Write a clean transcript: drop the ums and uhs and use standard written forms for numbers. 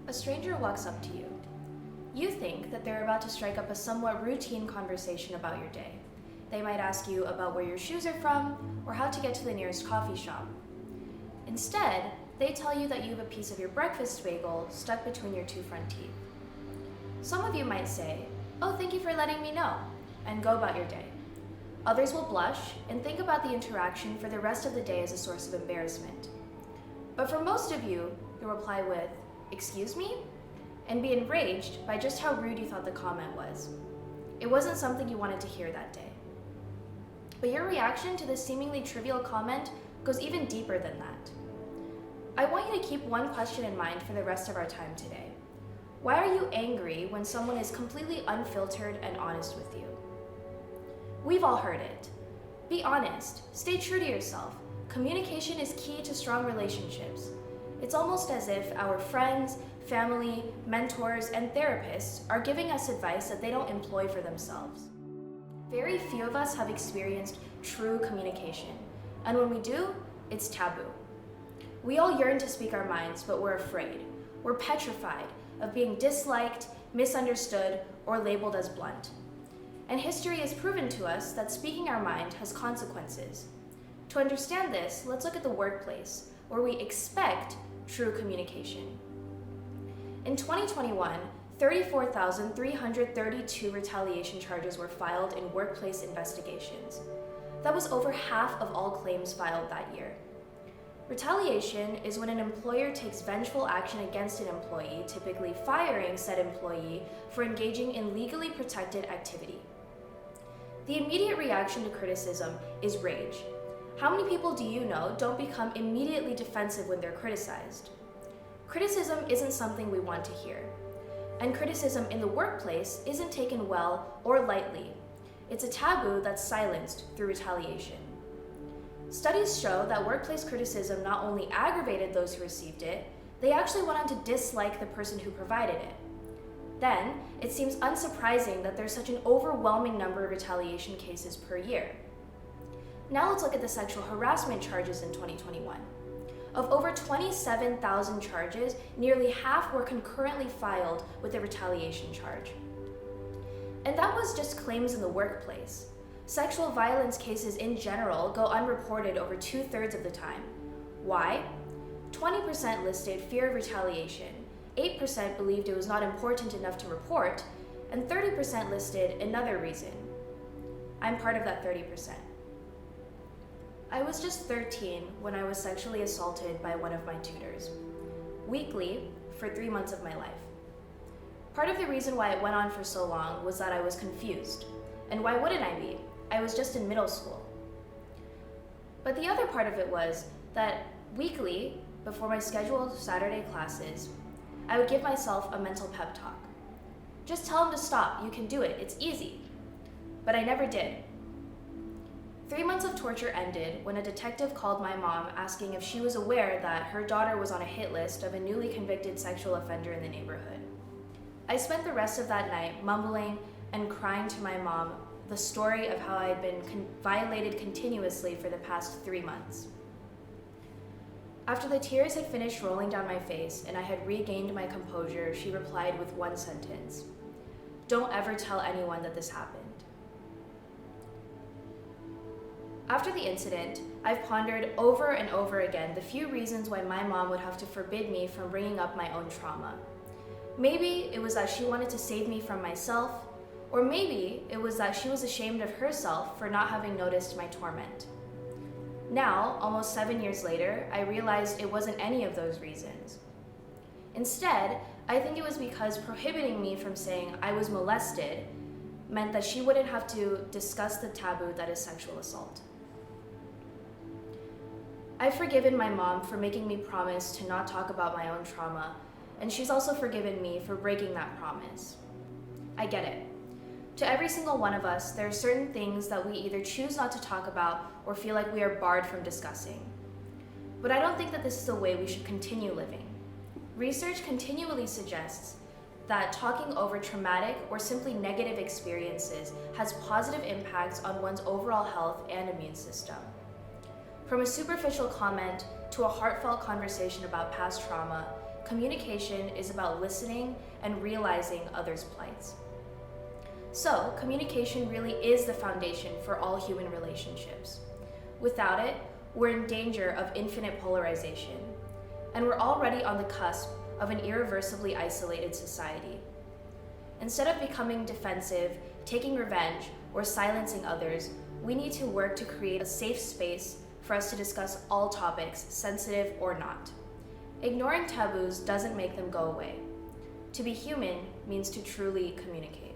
A stranger walks up to you. You think that they're about to strike up a somewhat routine conversation about your day. They might ask you about where your shoes are from or how to get to the nearest coffee shop. Instead, they tell you that you have a piece of your breakfast bagel stuck between your two front teeth. Some of you might say, "Oh, thank you for letting me know," and go about your day. Others will blush and think about the interaction for the rest of the day as a source of embarrassment. But for most of you, you'll reply with, "Excuse me?" and be enraged by just how rude you thought the comment was. It wasn't something you wanted to hear that day. But your reaction to this seemingly trivial comment goes even deeper than that. I want you to keep one question in mind for the rest of our time today. Why are you angry when someone is completely unfiltered and honest with you? We've all heard it. Be honest. Stay true to yourself. Communication is key to strong relationships. It's almost as if our friends, family, mentors, and therapists are giving us advice that they don't employ for themselves. Very few of us have experienced true communication, and when we do, it's taboo. We all yearn to speak our minds, but we're afraid. We're petrified of being disliked, misunderstood, or labeled as blunt. And history has proven to us that speaking our mind has consequences. To understand this, let's look at the workplace, where we expect true communication. In 2021, 34,332 retaliation charges were filed in workplace investigations. That was over half of all claims filed that year. Retaliation is when an employer takes vengeful action against an employee, typically firing said employee for engaging in legally protected activity. The immediate reaction to criticism is rage. How many people do you know don't become immediately defensive when they're criticized? Criticism isn't something we want to hear. And criticism in the workplace isn't taken well or lightly. It's a taboo that's silenced through retaliation. Studies show that workplace criticism not only aggravated those who received it, they actually went on to dislike the person who provided it. Then, it seems unsurprising that there's such an overwhelming number of retaliation cases per year. Now let's look at the sexual harassment charges in 2021. Of over 27,000 charges, nearly half were concurrently filed with a retaliation charge. And that was just claims in the workplace. Sexual violence cases in general go unreported over 2/3 of the time. Why? 20% listed fear of retaliation, 8% believed it was not important enough to report, and 30% listed another reason. I'm part of that 30%. I was just 13 when I was sexually assaulted by one of my tutors, weekly for 3 months of my life. Part of the reason why it went on for so long was that I was confused. And why wouldn't I be? I was just in middle school. But the other part of it was that weekly, before my scheduled Saturday classes, I would give myself a mental pep talk. Just tell him to stop, you can do it, it's easy. But I never did. 3 months of torture ended when a detective called my mom asking if she was aware that her daughter was on a hit list of a newly convicted sexual offender in the neighborhood. I spent the rest of that night mumbling and crying to my mom the story of how I had been violated continuously for the past 3 months. After the tears had finished rolling down my face and I had regained my composure, she replied with one sentence: "Don't ever tell anyone that this happened." After the incident, I've pondered over and over again the few reasons why my mom would have to forbid me from bringing up my own trauma. Maybe it was that she wanted to save me from myself, or maybe it was that she was ashamed of herself for not having noticed my torment. Now, almost 7 years later, I realized it wasn't any of those reasons. Instead, I think it was because prohibiting me from saying I was molested meant that she wouldn't have to discuss the taboo that is sexual assault. I've forgiven my mom for making me promise to not talk about my own trauma, and she's also forgiven me for breaking that promise. I get it. To every single one of us, there are certain things that we either choose not to talk about or feel like we are barred from discussing. But I don't think that this is the way we should continue living. Research continually suggests that talking over traumatic or simply negative experiences has positive impacts on one's overall health and immune system. From a superficial comment to a heartfelt conversation about past trauma, communication is about listening and realizing others' plights. So, communication really is the foundation for all human relationships. Without it, we're in danger of infinite polarization, and we're already on the cusp of an irreversibly isolated society. Instead of becoming defensive, taking revenge, or silencing others, we need to work to create a safe space for us to discuss all topics, sensitive or not. Ignoring taboos doesn't make them go away. To be human means to truly communicate.